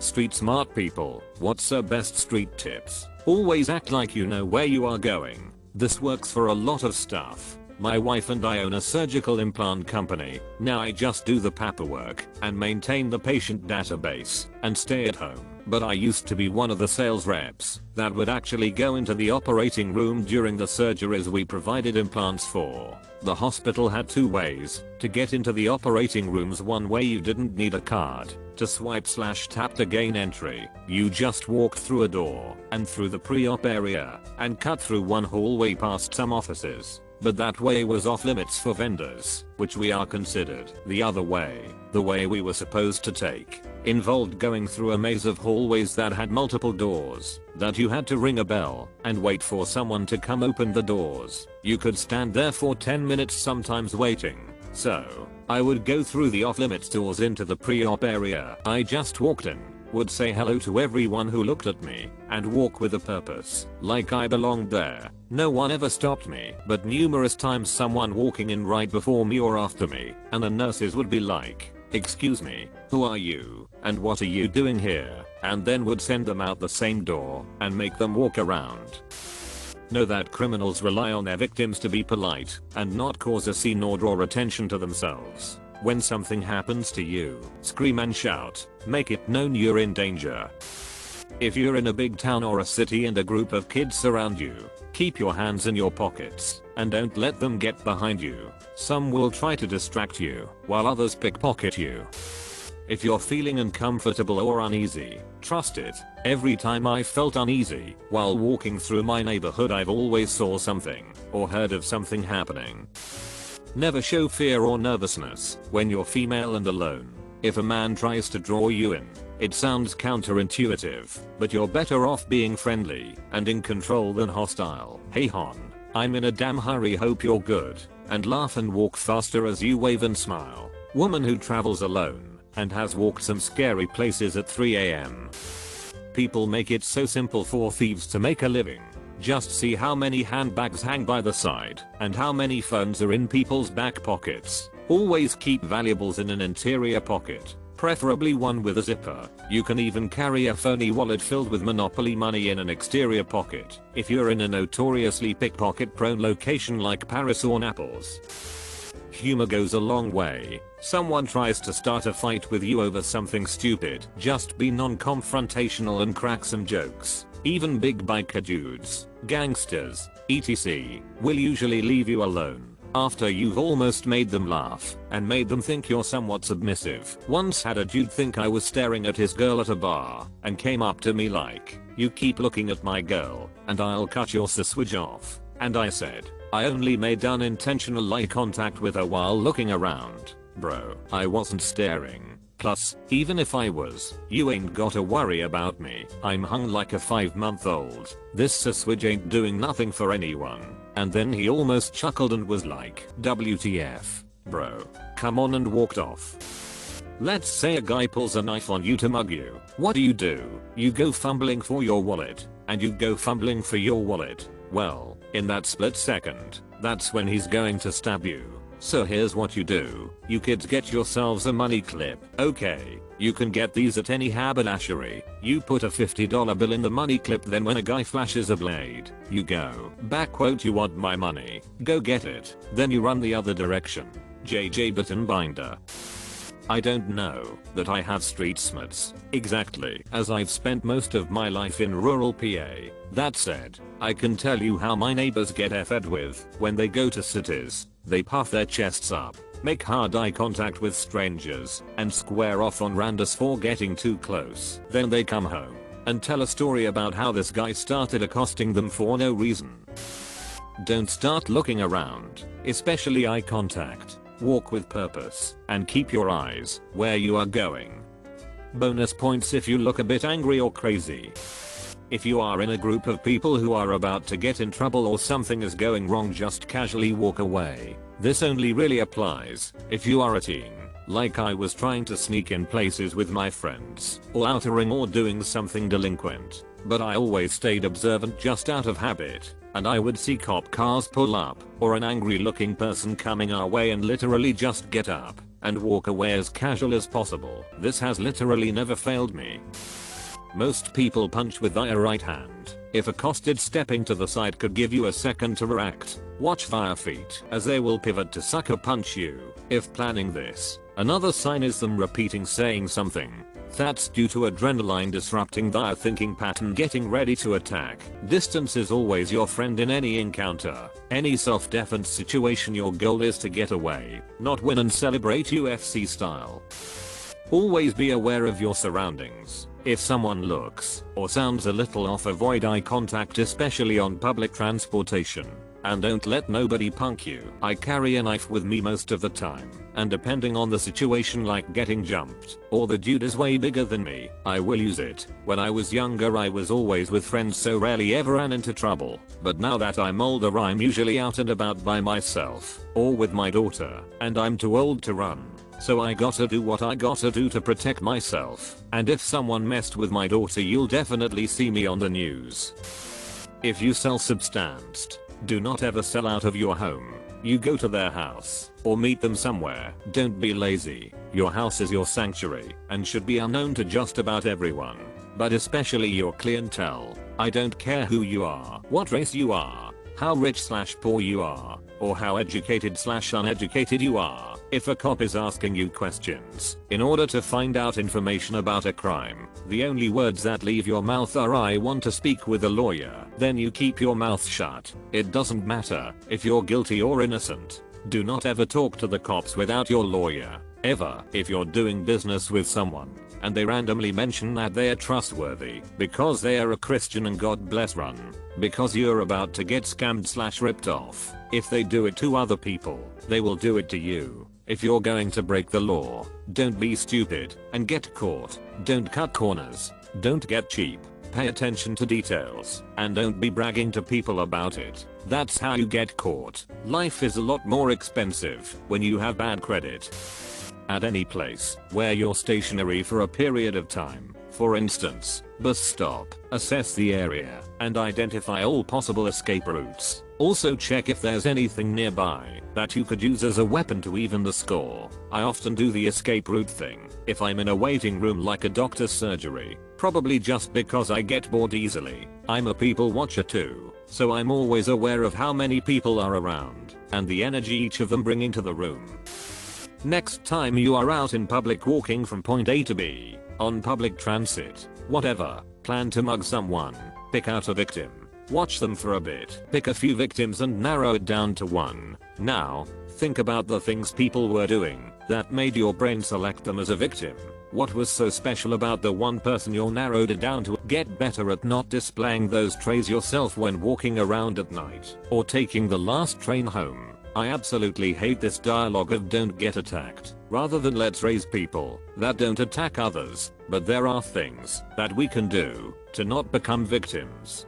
Street smart people, what's the best street tips? Always act like you know where you are going. This works for a lot of stuff. My wife and I own a surgical implant company. Now I just do the paperwork and maintain the patient database and stay at home. But I used to be one of the sales reps that would actually go into the operating room during the surgeries we provided implants for. The hospital had two ways to get into the operating rooms. One way, you didn't need a card to swipe/tap to gain entry. You just walked through a door and through the pre-op area and cut through one hallway past some offices. But that way was off limits for vendors, which we are considered. The other way, the way we were supposed to take, involved going through a maze of hallways that had multiple doors, that you had to ring a bell and wait for someone to come open the doors. You could stand there for 10 minutes sometimes waiting. So, I would go through the off-limits doors into the pre-op area. I just walked in, would say hello to everyone who looked at me, and walk with a purpose, like I belonged there. No one ever stopped me, but numerous times someone walking in right before me or after me, and the nurses would be like, "Excuse me, who are you, and what are you doing here?" and then would send them out the same door and make them walk around. Know that criminals rely on their victims to be polite and not cause a scene or draw attention to themselves. When something happens to you, scream and shout, make it known you're in danger. If you're in a big town or a city and a group of kids surround you, keep your hands in your pockets and don't let them get behind you. Some will try to distract you while others pickpocket you. If you're feeling uncomfortable or uneasy, trust it. Every time I felt uneasy while walking through my neighborhood, I've always saw something or heard of something happening. Never show fear or nervousness when you're female and alone. If a man tries to draw you in, it sounds counterintuitive, but you're better off being friendly and in control than hostile. "Hey hon, I'm in a damn hurry, hope you're good," and laugh and walk faster as you wave and smile. Woman who travels alone and has walked some scary places at 3 AM. People make it so simple for thieves to make a living. Just see how many handbags hang by the side and how many phones are in people's back pockets. Always keep valuables in an interior pocket, preferably one with a zipper. You can even carry a phony wallet filled with Monopoly money in an exterior pocket if you're in a notoriously pickpocket prone location like Paris or Naples. Humor goes a long way. Someone tries to start a fight with you over something stupid, just be non-confrontational and crack some jokes. Even big biker dudes, gangsters, etc. will usually leave you alone after you've almost made them laugh and made them think you're somewhat submissive. Once had a dude think I was staring at his girl at a bar and came up to me like, "You keep looking at my girl and I'll cut your switch off." And I said, "I only made unintentional eye contact with her while looking around. Bro, I wasn't staring. Plus, even if I was, you ain't gotta worry about me. I'm hung like a 5-month-old. This switch ain't doing nothing for anyone." And then he almost chuckled and was like, "WTF, bro, come on," and walked off. Let's say a guy pulls a knife on you to mug you. What do? You go fumbling for your wallet, and you go fumbling for your wallet. Well, in that split second, that's when he's going to stab you. So here's what you do. You kids get yourselves a money clip. Okay, you can get these at any haberdashery. You put a $50 bill in the money clip, then when a guy flashes a blade, you go, back quote, "You want my money? Go get it." Then you run the other direction. JJ Button Binder. I don't know that I have street smarts exactly, as I've spent most of my life in rural PA. That said, I can tell you how my neighbors get effed with when they go to cities. They puff their chests up, make hard eye contact with strangers, and square off on randos for getting too close. Then they come home and tell a story about how this guy started accosting them for no reason. Don't start looking around, especially eye contact. Walk with purpose and keep your eyes where you are going. Bonus points if you look a bit angry or crazy. If you are in a group of people who are about to get in trouble or something is going wrong, just casually walk away. This only really applies if you are a teen, like I was trying to sneak in places with my friends, or outering or doing something delinquent. But I always stayed observant just out of habit, and I would see cop cars pull up or an angry looking person coming our way and literally just get up and walk away as casual as possible. This has literally never failed me. Most people punch with their right hand. If accosted, stepping to the side could give you a second to react. Watch their feet, as they will pivot to sucker punch you. If planning this, another sign is them repeating saying something. That's due to adrenaline disrupting their thinking pattern, getting ready to attack. Distance is always your friend in any encounter. Any self-defense situation, your goal is to get away, not win, and celebrate UFC style. Always be aware of your surroundings. If someone looks or sounds a little off, avoid eye contact, especially on public transportation. And don't let nobody punk you. I carry a knife with me most of the time, and depending on the situation, like getting jumped, or the dude is way bigger than me, I will use it. When I was younger, I was always with friends, so rarely ever ran into trouble. But now that I'm older, I'm usually out and about by myself, or with my daughter, and I'm too old to run. So I gotta do what I gotta do to protect myself. And if someone messed with my daughter, you'll definitely see me on the news. If you sell substance, do not ever sell out of your home. You go to their house or meet them somewhere. Don't be lazy. Your house is your sanctuary and should be unknown to just about everyone, but especially your clientele. I don't care who you are, what race you are, how rich/poor you are, or how educated/uneducated you are. If a cop is asking you questions in order to find out information about a crime, the only words that leave your mouth are "I want to speak with a lawyer," then you keep your mouth shut. It doesn't matter if you're guilty or innocent. Do not ever talk to the cops without your lawyer. Ever. If you're doing business with someone and they randomly mention that they're trustworthy because they are a Christian, and God bless, run, because you're about to get scammed/ripped off. If they do it to other people, they will do it to you. If you're going to break the law, don't be stupid and get caught. Don't cut corners. Don't get cheap. Pay attention to details, and don't be bragging to people about it. That's how you get caught. Life is a lot more expensive when you have bad credit. At any place where you're stationary for a period of time, for instance, bus stop, assess the area and identify all possible escape routes. Also check if there's anything nearby that you could use as a weapon to even the score. I often do the escape route thing if I'm in a waiting room like a doctor's surgery, probably just because I get bored easily. I'm a people watcher too, so I'm always aware of how many people are around and the energy each of them bring into the room. Next time you are out in public walking from point A to B, on public transit, whatever, plan to mug someone, pick out a victim, watch them for a bit, pick a few victims and narrow it down to one. Now, think about the things people were doing that made your brain select them as a victim. What was so special about the one person you narrowed it down to? Get better at not displaying those traits yourself when walking around at night or taking the last train home. I absolutely hate this dialogue of "don't get attacked" rather than "let's raise people that don't attack others." But there are things that we can do to not become victims.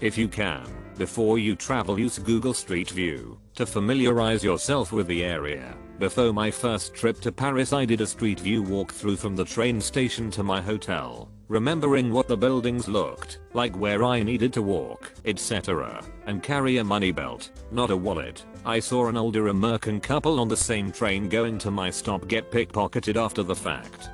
If you can, before you travel, use Google Street View to familiarize yourself with the area. Before my first trip to Paris, I did a Street View walkthrough from the train station to my hotel, remembering what the buildings looked like, where I needed to walk, etc., and carry a money belt, not a wallet. I saw an older American couple on the same train going to my stop get pickpocketed after the fact.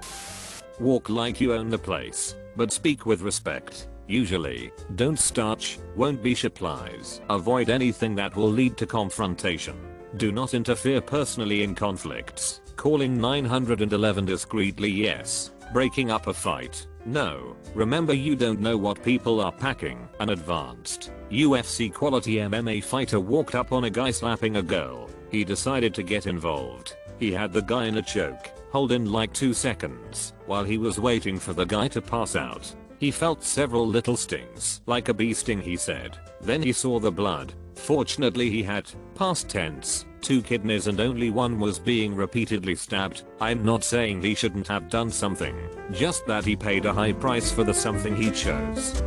Walk like you own the place, but speak with respect. Usually, don't starch, won't be supplies. Avoid anything that will lead to confrontation. Do not interfere personally in conflicts. Calling 911 discreetly, yes. Breaking up a fight, no. Remember, you don't know what people are packing. An advanced UFC quality MMA fighter walked up on a guy slapping a girl. He decided to get involved. He had the guy in a choke hold in like 2 seconds while he was waiting for the guy to pass out. He felt several little stings, like a bee sting, he said. Then he saw the blood. Fortunately, he had, past tense, 2 kidneys and only one was being repeatedly stabbed. I'm not saying he shouldn't have done something, just that he paid a high price for the something he chose.